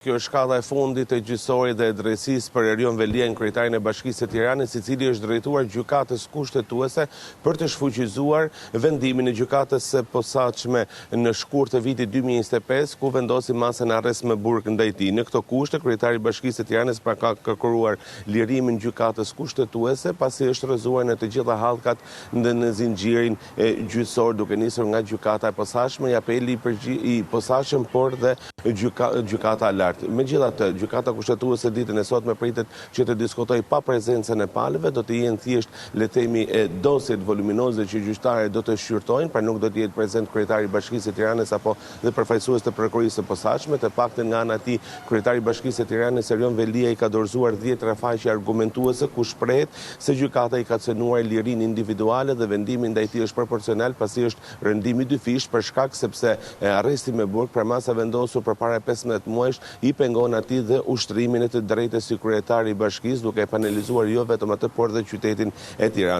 Kjo është shkalla e fundit e gjyqësorit dhe drejtësisë për Erion Velien, kryetarin e Bashkisë së Tiranës, i cili është drejtuar gjykatës kushtetuese për të shfuqizuar vendimin e gjykatës së posaçme në shkurt të vitit 2025, ku vendosi masën e arrest me burg ndaj tij. Në këto kushte, kryetari i Bashkisë së Tiranës ka kërkuar lirimin gjykatës kushtetuese, pasi është rrëzuar në të gjitha hallkat në zinxhirin gjyqësor, duke nisur nga gjykata e posaçme, apeli i posaçëm, por dhe gjykata e lartë. Megjithatë, gjykata kushtetuese ditën e sotme pritet që të diskutojë pa prezencën e palëve, do të jenë thjesht le të themi dosjet voluminoze që gjyqtarët do të shqyrtojnë, pra nuk do të jetë prezent kryetari i Bashkisë së Tiranës apo dhe përfaqësues të prokurorisë së posaçme. Të paktën nga ana e tij, kryetari i Bashkisë së Tiranës Erion Velia i ka dorëzuar 10 rrafaqe argumentuese ku shprehet se gjykata i ka cënuar lirinë individuale dhe vendimi ndaj tij është proporcional, pasi është rëndim i dyfisht për shkak sepse arresti me burg për masa vendosur përpara 15 muajsh i pengon atij dhe ushtrimin e të drejtës si kryetari i bashkisë, duke panelizuar jo vetëm atë, por dhe qytetin e Tiranës.